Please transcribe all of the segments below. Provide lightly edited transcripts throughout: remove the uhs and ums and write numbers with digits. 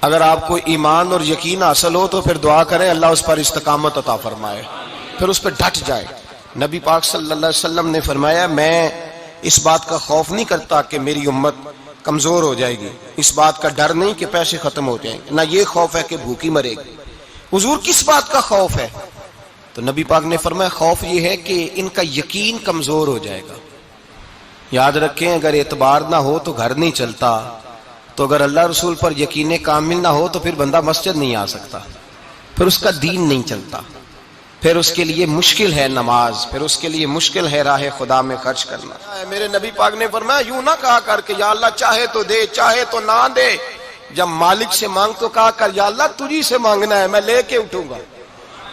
اگر آپ کو ایمان اور یقین حاصل ہو تو پھر دعا کریں اللہ اس پر استقامت عطا فرمائے، پھر اس پہ ڈٹ جائے۔ نبی پاک صلی اللہ علیہ وسلم نے فرمایا میں اس بات کا خوف نہیں کرتا کہ میری امت کمزور ہو جائے گی، اس بات کا ڈر نہیں کہ پیسے ختم ہو جائیں گے، نہ یہ خوف ہے کہ بھوکی مرے گی۔ حضور کس بات کا خوف ہے؟ تو نبی پاک نے فرمایا خوف یہ ہے کہ ان کا یقین کمزور ہو جائے گا۔ یاد رکھیں اگر اعتبار نہ ہو تو گھر نہیں چلتا، تو اگر اللہ رسول پر یقین کامل نہ ہو تو پھر بندہ مسجد نہیں آ سکتا، پھر اس کا دین نہیں چلتا، پھر اس کے لیے مشکل ہے نماز، پھر اس کے لیے مشکل ہے راہ خدا میں خرچ کرنا۔ میرے نبی پاک نے فرمایا یوں نہ کہا کر کے یا اللہ چاہے تو دے چاہے تو نہ دے، جب مالک سے مانگ تو کہا کر یا اللہ تجھی سے مانگنا ہے، میں لے کے اٹھوں گا،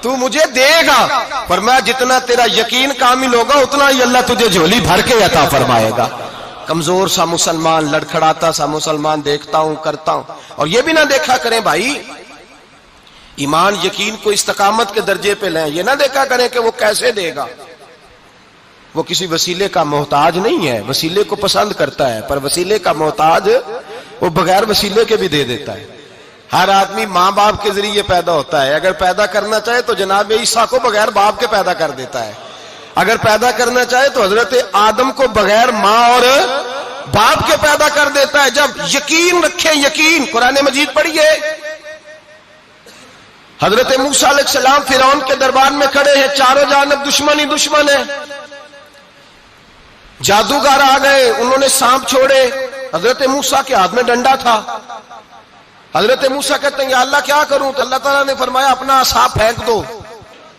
تو مجھے دے گا۔ فرمایا جتنا تیرا یقین کامل ہوگا اتنا ہی اللہ تجھے جھولی بھر کے عطا فرمائے گا۔ کمزور سا مسلمان، لڑکھڑاتا سا مسلمان دیکھتا ہوں کرتا ہوں، اور یہ بھی نہ دیکھا کریں بھائی ایمان یقین کو استقامت کے درجے پہ لیں، یہ نہ دیکھا کریں کہ وہ کیسے دے گا، وہ کسی وسیلے کا محتاج نہیں ہے، وسیلے کو پسند کرتا ہے، پر وسیلے کا محتاج وہ بغیر وسیلے کے بھی دے دیتا ہے۔ ہر آدمی ماں باپ کے ذریعے پیدا ہوتا ہے، اگر پیدا کرنا چاہے تو جناب عیسیٰ کو بغیر باپ کے پیدا کر دیتا ہے، اگر پیدا کرنا چاہے تو حضرت آدم کو بغیر ماں اور باپ کے پیدا کر دیتا ہے۔ جب یقین رکھیں، یقین قرآن مجید پڑھیے، حضرت موسیٰ علیہ السلام فرعون کے دربار میں کھڑے ہیں، چاروں جانب دشمن ہی دشمن ہے، جادوگر آ گئے، انہوں نے سانپ چھوڑے، حضرت موسیٰ کے ہاتھ میں ڈنڈا تھا، حضرت موسیٰ کہتے ہیں یا اللہ کیا کروں؟ تو اللہ تعالیٰ نے فرمایا اپنا عصا پھینک دو۔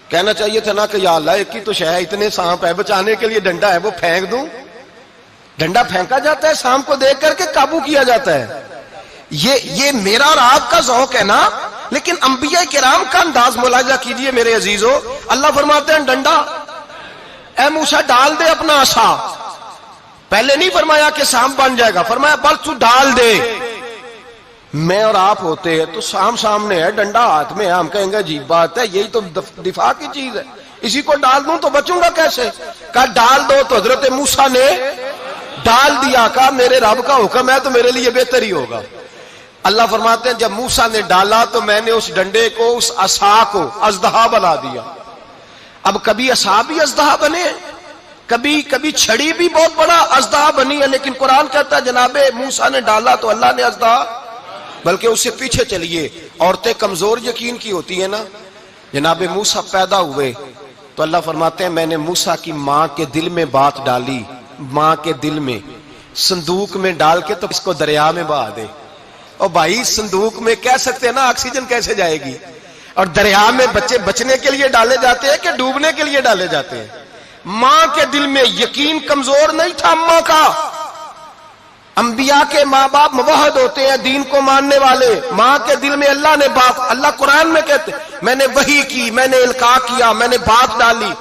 کہنا چاہیے تھا نا کہ یا اللہ ایک ہی تو شے ہے، اتنے سانپ ہے، بچانے کے لیے ڈنڈا ہے وہ پھینک دوں؟ ڈنڈا پھینکا جاتا ہے، سانپ کو دیکھ کر کے قابو کیا جاتا ہے۔ یہ میرا اور آپ کا ذوق ہے نا، لیکن انبیاء کرام کا انداز ملاحظہ کیجئے میرے عزیزو۔ اللہ فرماتے ہیں ڈنڈا اے موسیٰ ڈال دے اپنا عصا، پہلے نہیں فرمایا کہ سانپ بن جائے گا، فرمایا بس تو ڈال دے۔ میں اور آپ ہوتے ہیں تو سامنے ہے، ڈنڈا ہاتھ میں ہے، ہم کہیں گے عجیب بات ہے، یہی تو دفاع کی چیز ہے، اسی کو ڈال دوں تو بچوں گا کیسے؟ کہا ڈال دو، تو حضرت موسیٰ نے ڈال دیا، کہا میرے رب کا حکم ہے تو میرے لیے بہتر ہی ہوگا۔ اللہ فرماتے ہیں جب موسیٰ نے ڈالا تو میں نے اس ڈنڈے کو، اس عصا کو اژدہا بنا دیا۔ اب کبھی عصا بھی اژدہا بنے، کبھی چھڑی بھی بہت بڑا اژدہا بنی ہے، لیکن قرآن کہتا ہے جناب موسیٰ نے ڈالا تو اللہ نے اژدہا، بلکہ اس سے پیچھے چلیے، عورتیں کمزور یقین کی ہوتی ہیں نا، جناب موسیٰ پیدا ہوئے تو اللہ فرماتے ہیں میں نے موسیٰ کی ماں کے دل میں بات ڈالی، ماں کے دل میں صندوق میں ڈال کے تو اس کو دریا میں بہا دے۔ اور بھائی صندوق میں کہہ سکتے ہیں نا آکسیجن کیسے جائے گی، اور دریا میں بچے بچنے کے لیے ڈالے جاتے ہیں کہ ڈوبنے کے لیے ڈالے جاتے ہیں؟ ماں کے دل میں یقین کمزور نہیں تھا اماں کا۔ انبیاء کے ماں باپ موحد ہوتے ہیں، دین کو ماننے والے، ماں کے دل میں اللہ نے بات، اللہ قرآن میں کہتے میں نے وحی کی، میں نے القاء کیا، میں نے بات ڈالی۔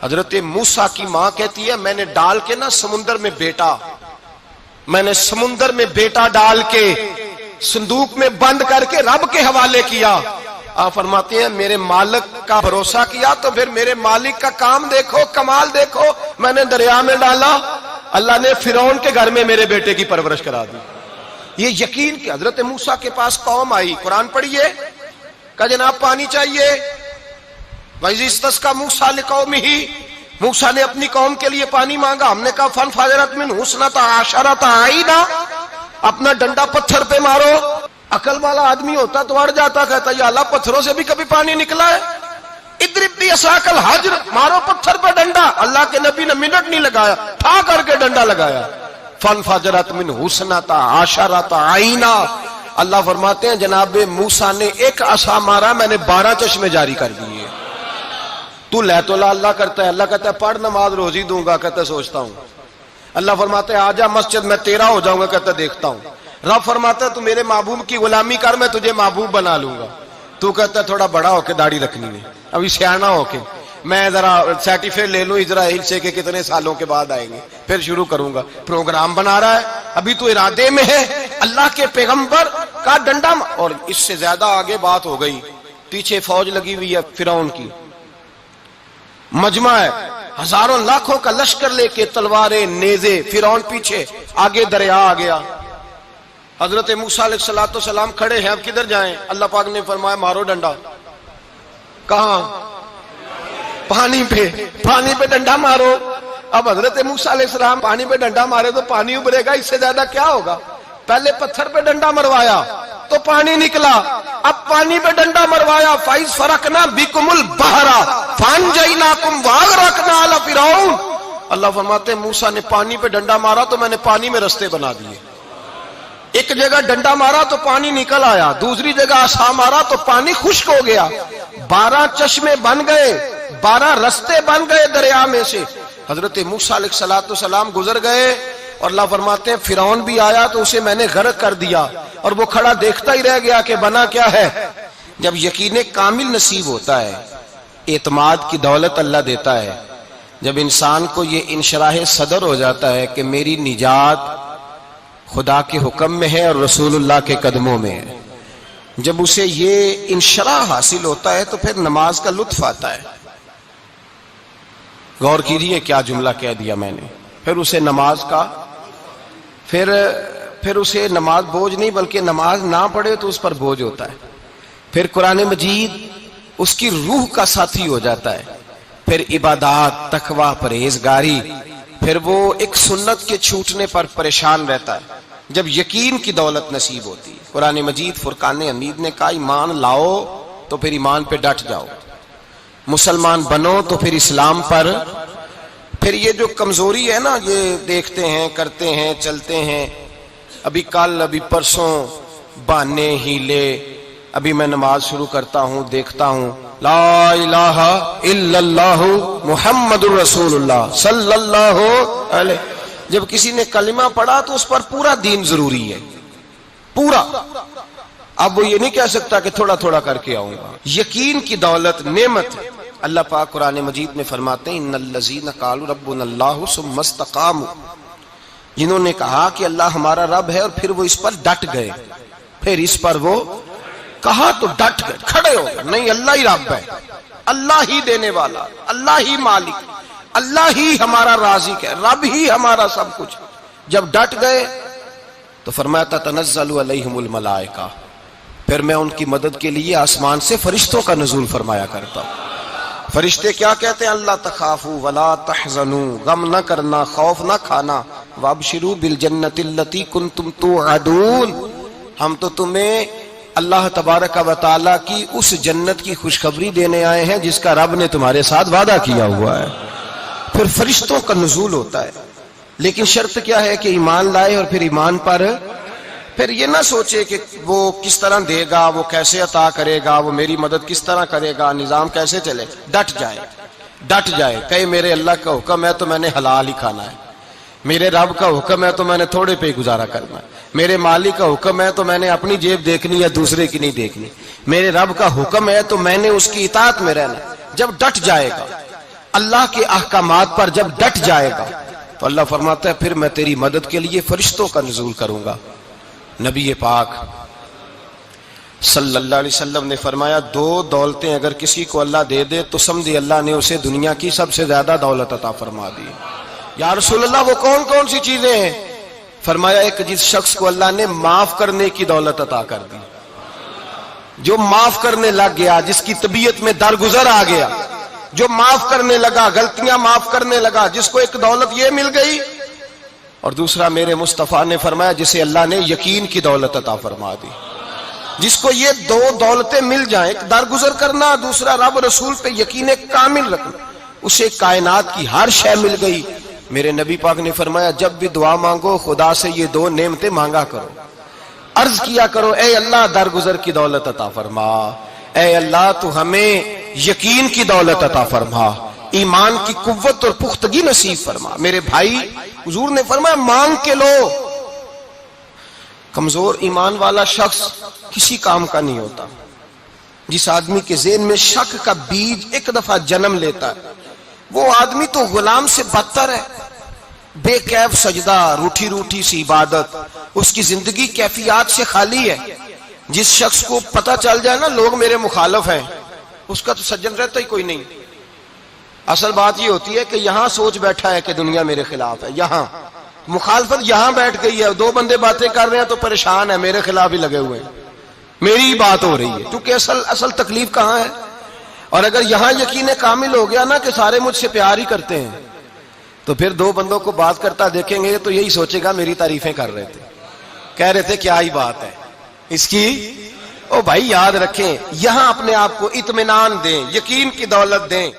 حضرت موسیٰ کی ماں کہتی ہے میں نے ڈال کے نا سمندر میں بیٹا، میں نے سمندر میں بیٹا ڈال کے صندوق میں بند کر کے رب کے حوالے کیا۔ آپ فرماتے ہیں میرے مالک کا بھروسہ کیا تو پھر میرے مالک کا کام دیکھو، کمال دیکھو، میں نے دریا میں ڈالا، اللہ نے فرعون کے گھر میں میرے بیٹے کی پرورش کرا دی۔ یہ یقین کہ حضرت موسیٰ کے پاس قوم آئی، قرآن پڑھیے، کہا جناب پانی چاہیے، وَإِذِ اسْتَسْقَىٰ مُوسَىٰ لِقَوْمِهِ، موسیٰ نے اپنی قوم کے لیے پانی مانگا، ہم نے کہا فَانْفَجَرَتْ مِنْهُ اثْنَتَا عَشَرَةَ عَيْنًا، اپنا ڈنڈا پتھر پہ مارو۔ عقل والا آدمی ہوتا تو اڑ جاتا، کہتا یا اللہ پتھروں سے بھی کبھی پانی نکلا ہے؟ اضرب بعصاک الحجر، مارو پتھر پہ ڈنڈا۔ اللہ کے نبی نے منٹ نہیں لگایا، ٹھا کر کے ڈنڈا لگایا، فَانْفَجَرَتْ مِنْهُ اثْنَتَا عَشَرَةَ عَيْنًا۔ اللہ فرماتے ہیں جناب موسیٰ نے ایک عصا مارا، میں نے 12 چشمے جاری کر دیے۔ تو لے تو لا اللہ کرتا ہے، اللہ کہتا ہے پڑھ نماز روزی دوں گا، کہتا ہے سوچتا ہوں۔ اللہ فرماتے ہیں آجا مسجد میں تیرا ہو جاؤں گا، کہتا ہے دیکھتا ہوں۔ رب فرماتا ہے تو میرے محبوب کی غلامی کر، میں تجھے محبوب بنا لوں گا۔ تو کہتا ہے تھوڑا بڑا ہو کے داڑھی رکھنی ہے، ابھی سیانا ہو کے میں ذرا سرٹیفکیٹ لے لوں اسرائیل سے کہ کتنے سالوں کے بعد آئیں گے، پھر شروع کروں گا۔ پروگرام بنا رہا ہے، ابھی تو ارادے میں ہے۔ اللہ کے پیغمبر کا ڈنڈا، اور اس سے زیادہ آگے بات ہو گئی، پیچھے فوج لگی ہوئی ہے فرعون کی، مجمع ہے، ہزاروں لاکھوں کا لشکر لے کے، تلواریں نیزے، فرعون پیچھے، آگے دریا آ گیا۔ حضرت موسیٰ علیہ السلام کھڑے ہیں، اب کدھر جائیں؟ اللہ پاک نے فرمایا مارو ڈنڈا۔ کہاں؟ پانی پہ ڈنڈا مارو۔ اب حضرت موسیٰ علیہ السلام پانی پہ ڈنڈا مارے تو پانی ابھرے گا، اس سے زیادہ کیا ہوگا؟ پہلے پتھر پہ ڈنڈا مروایا تو پانی نکلا، اب پانی پہ ڈنڈا مروایا فَإِذْ فَرَقْنَا بِكُمُ الْبَحْرَ فَأَنْجَيْنَاكُمْ وَأَغْرَقْنَا آلَ فِرْعَوْنَ۔ اللہ فرماتے ہیں موسیٰ نے پانی پہ ڈنڈا مارا تو میں نے پانی میں رستے بنا دیے۔ ایک جگہ ڈنڈا مارا تو پانی نکل آیا، دوسری جگہ عصا مارا تو پانی خشک ہو گیا، 12 چشمے بن گئے، 12 رستے بن گئے دریا میں سے۔ حضرت موسیٰ علیہ السلام گزر گئے اور اللہ فرماتے ہیں فرعون بھی آیا تو اسے میں نے غرق کر دیا، اور وہ کھڑا دیکھتا ہی رہ گیا کہ بنا کیا ہے۔ جب یقین کامل نصیب ہوتا ہے، اعتماد کی دولت اللہ دیتا ہے، جب انسان کو یہ انشراح صدر ہو جاتا ہے کہ میری نجات خدا کے حکم میں ہے اور رسول اللہ کے قدموں میں ہے، جب اسے یہ انشراح حاصل ہوتا ہے تو پھر نماز کا لطف آتا ہے۔ غور کیجیے کیا جملہ کہہ دیا میں نے۔ پھر اسے نماز کا پھر اسے نماز بوجھ نہیں، بلکہ نماز نہ پڑھے تو اس پر بوجھ ہوتا ہے۔ پھر قرآن مجید اس کی روح کا ساتھی ہو جاتا ہے، پھر عبادات، تقوی، پرہیزگاری، پھر وہ ایک سنت کے چھوٹنے پر پریشان رہتا ہے جب یقین کی دولت نصیب ہوتی ہے۔ قرآن مجید فرقان حمید نے کہا ایمان لاؤ تو پھر ایمان پہ ڈٹ جاؤ، مسلمان بنو تو پھر اسلام پر۔ پھر یہ جو کمزوری ہے نا، یہ دیکھتے ہیں، کرتے ہیں، چلتے ہیں، ابھی کل ابھی پرسوں بہانے ہیلے، ابھی میں نماز شروع کرتا ہوں دیکھتا ہوں لا الہ الا اللہ محمد الرسول اللہ صلی اللہ علیہ۔ جب کسی نے کلمہ پڑھا تو اس پر پورا دین ضروری ہے، پورا۔ اب وہ یہ نہیں کہہ سکتا کہ تھوڑا تھوڑا کر کے آؤں گا۔ یقین کی دولت نعمت ہے۔ اللہ پاک قرآن مجید میں فرماتے ہیں ان الذین قالوا ربنا اللہ ثم استقاموا، جنہوں نے کہا کہ اللہ ہمارا رب ہے اور پھر وہ اس پر ڈٹ گئے، پھر اس پر وہ کہا تو ڈٹ گئے، کھڑے ہو گئے، نہیں اللہ ہی رب ہے، اللہ ہی دینے والا، اللہ ہی مالک، اللہ ہی ہمارا رازق ہے، رب ہی ہمارا سب کچھ۔ جب ڈٹ گئے تو فرمایا تتنزل علیہم الملائکہ، پھر میں ان کی مدد کے لیے آسمان سے فرشتوں کا نزول فرمایا کرتا ہوں۔ فرشتے کیا کہتے ہیں؟ اللہ تخافوا ولا تحزنوا، غم نہ کرنا، خوف نہ کھانا، وابشروا بالجنۃ التی کنتم توعدون، ہم تو تمہیں اللہ تبارک و تعالیٰ کی اس جنت کی خوشخبری دینے آئے ہیں جس کا رب نے تمہارے ساتھ وعدہ کیا ہوا ہے۔ پھر فرشتوں کا نزول ہوتا ہے، لیکن شرط کیا ہے کہ ایمان لائے، اور پھر ایمان پر پھر یہ نہ سوچے کہ وہ کس طرح دے گا، وہ کیسے عطا کرے گا، وہ میری مدد کس طرح کرے گا، نظام کیسے چلے، ڈٹ جائے، کہے میرے اللہ کا حکم ہے تو میں نے حلال ہی کھانا ہے، میرے رب کا حکم ہے تو میں نے تھوڑے پہ گزارا کرنا ہے، میرے مالک کا حکم ہے تو میں نے اپنی جیب دیکھنی یا دوسرے کی نہیں دیکھنی، میرے رب کا حکم ہے تو میں نے اس کی اطاعت میں رہنا۔ جب ڈٹ جائے گا اللہ کے احکامات پر، جب ڈٹ جائے گا تو اللہ فرماتا ہے پھر میں تیری مدد کے لیے فرشتوں کا نزول کروں گا۔ نبی پاک صلی اللہ علیہ وسلم نے فرمایا 2 دولتیں اگر کسی کو اللہ دے دے تو سمجھے اللہ نے اسے دنیا کی سب سے زیادہ دولت عطا فرما دی۔ یا رسول اللہ وہ کون کون سی چیزیں ہیں؟ فرمایا ایک جس شخص کو اللہ نے معاف کرنے کی دولت عطا کر دی، جو معاف کرنے لگ گیا، جس کی طبیعت میں درگزر آ گیا، جو معاف کرنے لگا، غلطیاں معاف کرنے لگا، جس کو ایک دولت یہ مل گئی۔ اور دوسرا میرے مصطفیٰ نے فرمایا جسے اللہ نے یقین کی دولت عطا فرما دی، جس کو یہ 2 دولتیں مل جائیں، ایک درگزر کرنا، دوسرا رب رسول پہ یقین کامل رکھنا، اسے کائنات کی ہر شے مل گئی۔ میرے نبی پاک نے فرمایا جب بھی دعا مانگو خدا سے یہ 2 نعمتیں مانگا کرو، عرض کیا کرو اے اللہ درگزر کی دولت عطا فرما، اے اللہ تو ہمیں یقین کی دولت عطا فرما، ایمان کی قوت اور پختگی نصیب فرما۔ میرے بھائی حضور نے فرمایا مانگ کے لو۔ کمزور ایمان والا شخص کسی کام کا نہیں ہوتا۔ جس آدمی کے ذہن میں شک کا بیج ایک دفعہ جنم لیتا ہے وہ آدمی تو غلام سے بدتر ہے۔ بے کیف سجدہ، روٹھی روٹھی سی عبادت، اس کی زندگی کیفیات سے خالی ہے۔ جس شخص کو پتہ چل جائے نا لوگ میرے مخالف ہیں، اس کا تو سجن رہتا ہی کوئی نہیں۔ اصل بات یہ ہوتی ہے کہ یہاں سوچ بیٹھا ہے کہ دنیا میرے خلاف ہے، مخالفت یہاں بیٹھ گئی ہے، دو بندے باتیں کر رہے ہیں تو پریشان ہے، میرے خلاف ہی لگے ہوئے ہیں، میری ہی بات ہو رہی ہے، کیونکہ اصل تکلیف کہاں ہے؟ اور اگر یہاں یقین کامل ہو گیا نا کہ سارے مجھ سے پیار ہی کرتے ہیں، تو پھر دو بندوں کو بات کرتا دیکھیں گے تو یہی سوچے گا میری تعریفیں کر رہے تھے، کہہ رہے تھے کیا ہی بات ہے اس کی۔ او بھائی یاد رکھیں، یہاں اپنے آپ کو اطمینان دیں، یقین کی دولت دیں۔